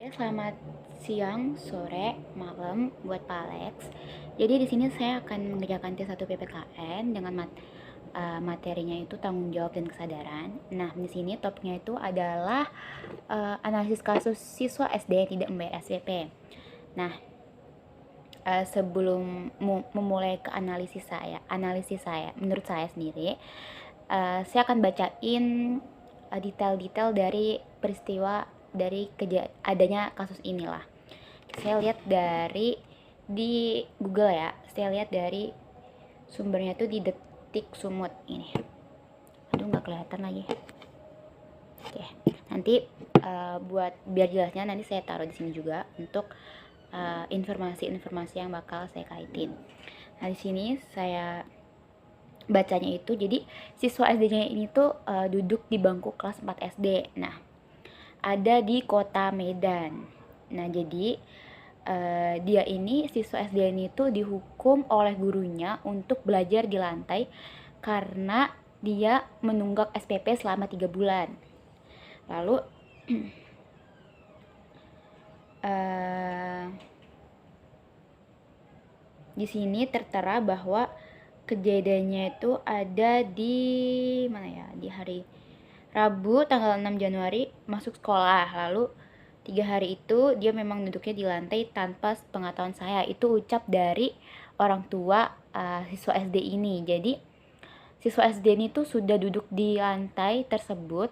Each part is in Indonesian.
Selamat siang, sore, malam buat Pak Alex. Jadi di sini saya akan mengerjakan T1 PPKN dengan materinya itu tanggung jawab dan kesadaran. Nah, di sini topiknya itu adalah analisis kasus siswa SD yang tidak membayar SPP. Nah, sebelum memulai ke analisis saya, menurut saya sendiri, saya akan bacain detail-detail dari peristiwa dari adanya kasus inilah. Saya lihat dari di Google ya, saya lihat dari sumbernya tuh di Detik Sumut ini. Aduh, nggak kelihatan lagi. Oke, nanti buat biar jelasnya nanti saya taruh di sini juga untuk informasi-informasi yang bakal saya kaitin. Nah, di sini saya bacanya itu, jadi siswa SD-nya ini tuh duduk di bangku kelas 4 SD. Nah, ada di kota Medan. Nah, jadi dia ini siswa SD ini tuh dihukum oleh gurunya untuk belajar di lantai karena dia menunggak SPP selama 3 bulan. Lalu di sini tertera bahwa kejadiannya itu ada di mana ya, di hari Rabu tanggal 6 Januari masuk sekolah. Lalu 3 hari itu dia memang duduknya di lantai tanpa pengetahuan saya. Itu ucap dari orang tua siswa SD ini. Jadi siswa SD ini tuh sudah duduk di lantai tersebut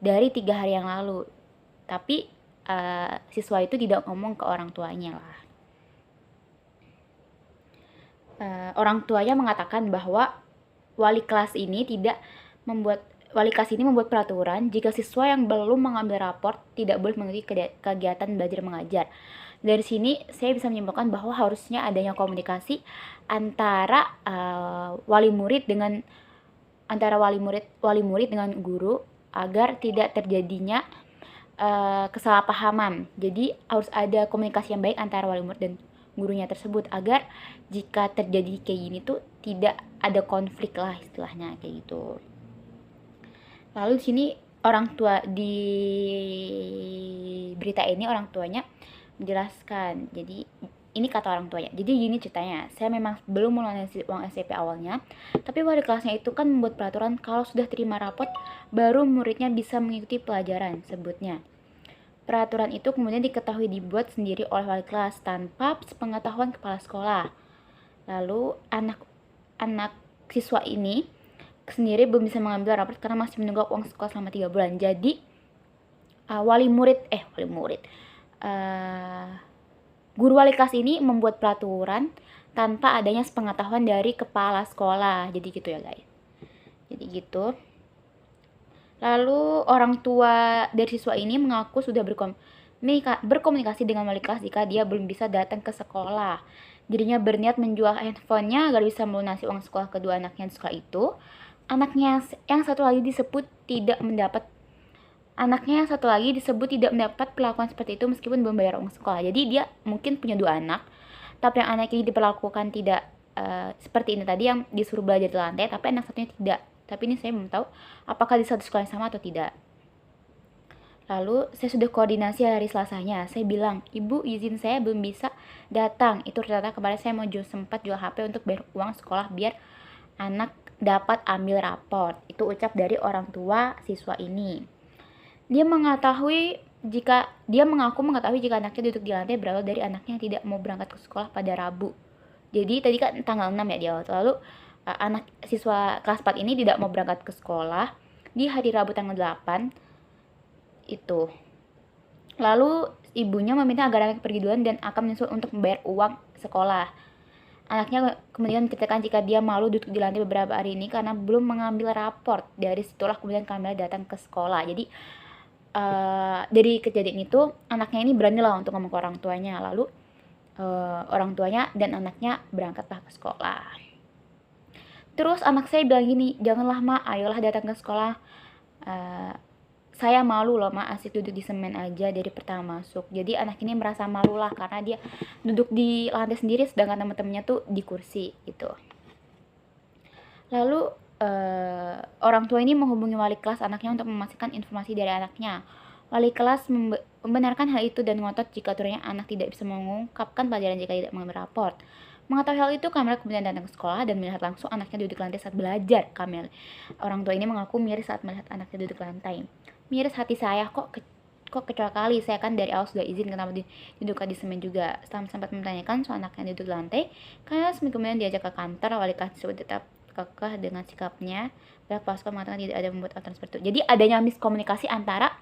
dari 3 hari yang lalu. Tapi siswa itu tidak ngomong ke orang tuanya lah. Orang tuanya mengatakan bahwa wali kelas ini membuat peraturan jika siswa yang belum mengambil raport tidak boleh mengikuti kegiatan belajar mengajar. Dari sini saya bisa menyimpulkan bahwa harusnya adanya komunikasi antara wali murid dengan guru agar tidak terjadinya kesalahpahaman. Jadi harus ada komunikasi yang baik antara wali murid dan gurunya tersebut agar jika terjadi kayak gini tuh tidak ada konflik lah istilahnya kayak gitu. Lalu di sini orang tua di berita ini orang tuanya menjelaskan. Jadi ini kata orang tuanya. Jadi gini ceritanya, saya memang belum melunasi uang SPP awalnya, tapi wali kelasnya itu kan membuat peraturan kalau sudah terima rapot baru muridnya bisa mengikuti pelajaran sebutnya. Peraturan itu kemudian diketahui dibuat sendiri oleh wali kelas tanpa sepengetahuan kepala sekolah. Lalu anak siswa ini sendiri belum bisa mengambil raport karena masih menunggak uang sekolah selama 3 bulan. Jadi guru wali kelas ini membuat peraturan tanpa adanya sepengetahuan dari kepala sekolah. Jadi gitu ya guys. Jadi gitu. Lalu orang tua dari siswa ini mengaku sudah berkomunikasi dengan wali kelas jika dia belum bisa datang ke sekolah. Dirinya berniat menjual handphonenya agar bisa melunasi uang sekolah kedua anaknya di sekolah itu. Anaknya yang satu lagi disebut tidak mendapat perlakuan seperti itu meskipun belum bayar uang sekolah. Jadi dia mungkin punya 2 anak, tapi yang anak ini diperlakukan tidak seperti ini tadi yang disuruh belajar di lantai, tapi anak satunya tidak. Tapi ini saya belum tahu apakah di satu sekolah yang sama atau tidak. Lalu saya sudah koordinasi hari Selasanya. Saya bilang, ibu izin saya belum bisa datang. Itu ternyata kemarin saya mau sempat jual HP untuk bayar uang sekolah biar anak dapat ambil raport. Itu ucap dari orang tua siswa ini. Dia mengaku mengetahui jika anaknya duduk di lantai berawal dari anaknya yang tidak mau berangkat ke sekolah pada Rabu. Jadi tadi kan tanggal 6 ya di awal. Lalu anak siswa kelas 4 ini tidak mau berangkat ke sekolah di hari Rabu tanggal 8 itu. Lalu ibunya meminta agar anaknya pergi duluan dan akan menyusul untuk membayar uang sekolah. Anaknya kemudian menceritakan jika dia malu duduk di lantai beberapa hari ini karena belum mengambil raport. Dari situlah kemudian Kamila datang ke sekolah. Jadi dari kejadian itu anaknya ini berani lah untuk ngomong ke orang tuanya. Lalu orang tuanya dan anaknya berangkatlah ke sekolah. Terus anak saya bilang gini, janganlah ma, ayolah datang ke sekolah. Saya malu loh ma, asik duduk di semen aja dari pertama masuk. Jadi anak ini merasa malu lah karena dia duduk di lantai sendiri sedangkan teman-temannya tuh di kursi gitu. Lalu orang tua ini menghubungi wali kelas anaknya untuk memastikan informasi dari anaknya. Wali kelas membenarkan hal itu dan ngotot jika aturannya anak tidak bisa mengungkapkan pelajaran jika tidak mengambil raport. Mengetahui hal itu, Kamel kemudian datang ke sekolah dan melihat langsung anaknya duduk di lantai saat belajar. Kamel, orang tua ini mengaku miris saat melihat anaknya duduk di lantai. Miris hati saya, kok kecewa kali, saya kan dari awal sudah izin, kenapa duduk di semen juga. Setelah sempat mempertanyakan soal anaknya duduk di lantai, Kamel seminggu kemudian diajak ke kantor. Wali kelas tersebut tetap kekeh dengan sikapnya. Pihak kepala sekolah mengatakan tidak ada membuat aturan seperti itu. Jadi adanya miskomunikasi antara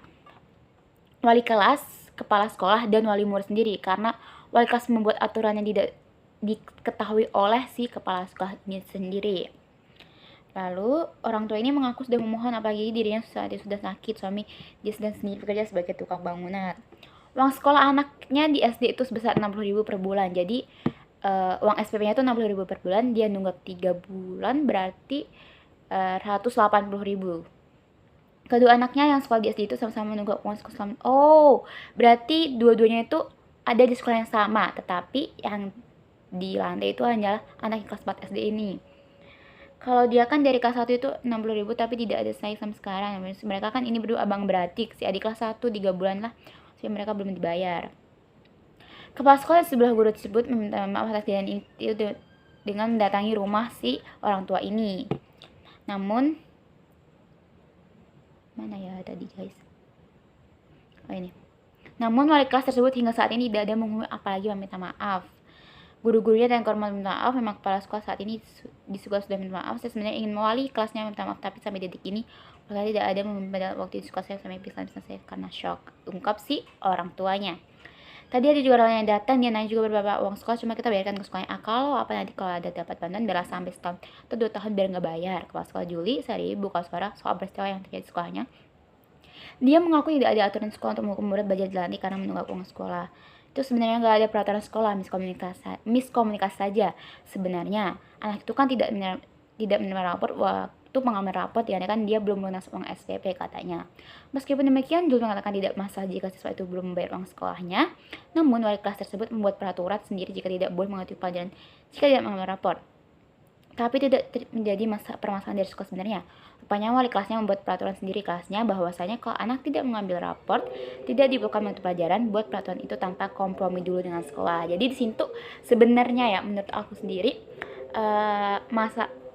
wali kelas, kepala sekolah, dan wali murid sendiri, karena wali kelas membuat aturan yang tidak diketahui oleh si kepala sekolah ini sendiri. Lalu orang tua ini mengaku sudah memohon, apalagi dirinya saat itu sudah sakit, suami dia sedang sendiri bekerja sebagai tukang bangunan. Uang sekolah anaknya di SD itu sebesar 60.000 per bulan. Jadi uang SPP-nya itu 60.000 per bulan, dia nunggak 3 bulan berarti 180.000. Kedua anaknya yang sekolah di SD itu sama-sama menunggak uang sekolah selama. Oh, berarti dua-duanya itu ada di sekolah yang sama, tetapi yang di lantai itu hanyalah anak kelas 4 SD ini. Kalau dia kan dari kelas 1 itu 60.000 tapi tidak ada naik sampai sekarang. Mereka kan ini berdua abang beradik, si adik kelas 1 3 bulan lah, jadi mereka belum dibayar. Kepala sekolah sebelah guru tersebut meminta maaf atas kejadian itu dengan mendatangi rumah si orang tua ini. Namun mana ya tadi guys? Oh ini. Namun wali kelas tersebut hingga saat ini tidak ada menghubungi apalagi meminta maaf. Guru-gurunya dan korban minta maaf, memang kepala sekolah saat ini di sekolah sudah minta maaf. Saya sebenarnya ingin mewali kelasnya minta maaf, tapi sampai detik ini mereka tidak ada pada waktu di sekolah saya sampai pingsan saya karena shock, ungkap si orang tuanya. Tadi ada juga orang yang datang, dia nanya juga berapa uang sekolah, cuma kita bayarkan ke sekolahnya. Kalau apa nanti kalau ada dapat bantuan bela sampai setahun atau 2 tahun biar nggak bayar. Kepala sekolah Juli Sari buka suara soal peristiwa yang terjadi di sekolahnya. Dia mengaku tidak ada aturan sekolah untuk menghukum murid belajar di lantai karena menunggak uang sekolah. Itu sebenarnya nggak ada peraturan sekolah, miskomunikasi saja. Sebenarnya anak itu kan tidak menerima rapor waktu mengambil rapor, ya kan dia belum lunas uang SPP katanya. Meskipun demikian, Jul mengatakan tidak masalah jika siswa itu belum membayar uang sekolahnya. Namun wali kelas tersebut membuat peraturan sendiri jika tidak boleh mengikuti pelajaran jika tidak mengambil rapor. Tapi tidak menjadi permasalahan dari sekolah sebenarnya. Rupanya wali kelasnya membuat peraturan sendiri kelasnya bahwasanya kalau anak tidak mengambil raport, tidak dibutuhkan mata pelajaran, buat peraturan itu tanpa kompromi dulu dengan sekolah. Jadi di situ sebenarnya ya menurut aku sendiri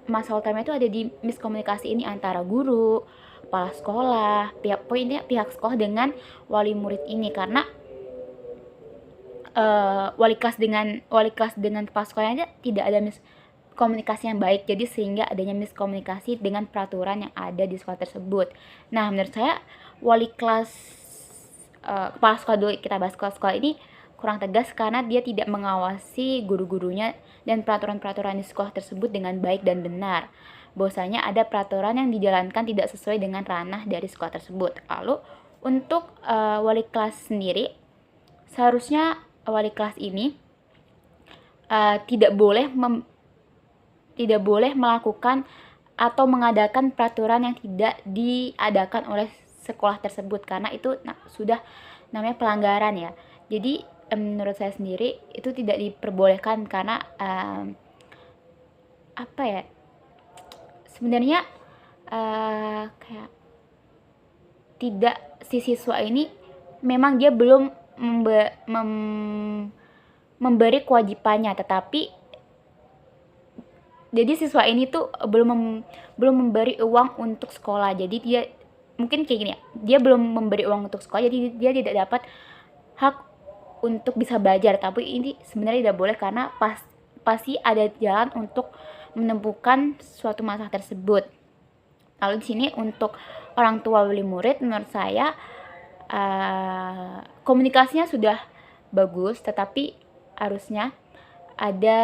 masalah utama itu ada di miskomunikasi ini antara guru, kepala sekolah, pihak sekolah dengan wali murid ini, karena wali kelas dengan kepala sekolahnya tidak ada komunikasi yang baik, jadi sehingga adanya miskomunikasi dengan peraturan yang ada di sekolah tersebut. Nah, menurut saya wali kelas kepala sekolah dulu, kita bahas sekolah ini kurang tegas karena dia tidak mengawasi guru-gurunya dan peraturan-peraturan di sekolah tersebut dengan baik dan benar. Bahwasanya ada peraturan yang dijalankan tidak sesuai dengan ranah dari sekolah tersebut. Lalu untuk wali kelas sendiri, seharusnya wali kelas ini tidak boleh melakukan atau mengadakan peraturan yang tidak diadakan oleh sekolah tersebut, karena itu sudah namanya pelanggaran ya. Jadi menurut saya sendiri itu tidak diperbolehkan karena apa ya, sebenarnya kayak tidak, si siswa ini memang dia belum memberi kewajibannya, tetapi jadi siswa ini tuh belum memberi uang untuk sekolah. Jadi dia mungkin kayak gini ya, dia belum memberi uang untuk sekolah, jadi dia tidak dapat hak untuk bisa belajar. Tapi ini sebenarnya tidak boleh karena pasti ada jalan untuk menemukan suatu masalah tersebut. Lalu di sini untuk orang tua wali murid, menurut saya komunikasinya sudah bagus, tetapi harusnya ada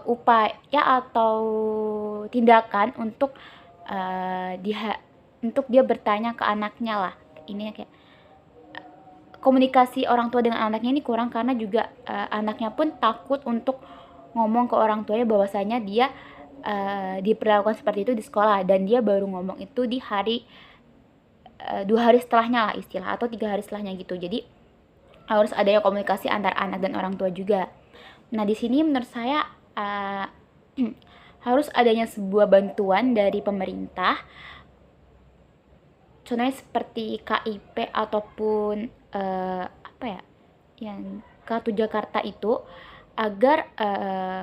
upaya atau tindakan untuk dia bertanya ke anaknya lah. Ini kayak komunikasi orang tua dengan anaknya ini kurang, karena juga anaknya pun takut untuk ngomong ke orang tuanya bahwasanya dia diperlakukan seperti itu di sekolah, dan dia baru ngomong itu di hari 2 hari setelahnya lah istilah, atau 3 hari setelahnya gitu. Jadi harus ada komunikasi antar anak dan orang tua juga. Nah, di sini menurut saya harus adanya sebuah bantuan dari pemerintah contohnya seperti KIP ataupun apa ya, yang Kartu Jakarta itu, agar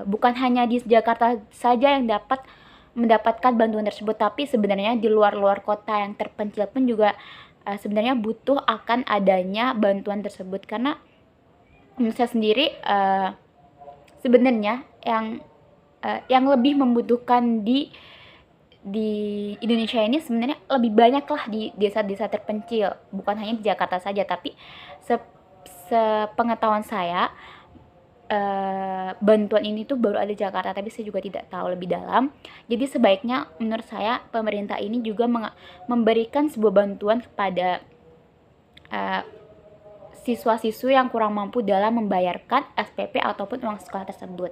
bukan hanya di Jakarta saja yang mendapatkan bantuan tersebut, tapi sebenarnya di luar kota yang terpencil pun juga sebenarnya butuh akan adanya bantuan tersebut. Karena menurut saya sendiri sebenarnya yang lebih membutuhkan di Indonesia ini sebenarnya lebih banyak lah di desa-desa terpencil, bukan hanya di Jakarta saja. Tapi sepengetahuan saya bantuan ini tuh baru ada di Jakarta, tapi saya juga tidak tahu lebih dalam. Jadi sebaiknya menurut saya pemerintah ini juga memberikan sebuah bantuan kepada siswa-siswi yang kurang mampu dalam membayarkan SPP ataupun uang sekolah tersebut.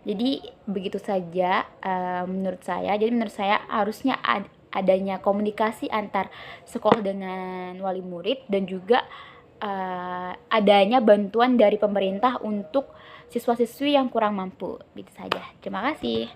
Jadi begitu saja menurut saya. Jadi menurut saya harusnya adanya komunikasi antar sekolah dengan wali murid, dan juga adanya bantuan dari pemerintah untuk siswa-siswi yang kurang mampu. Begitu saja. Terima kasih.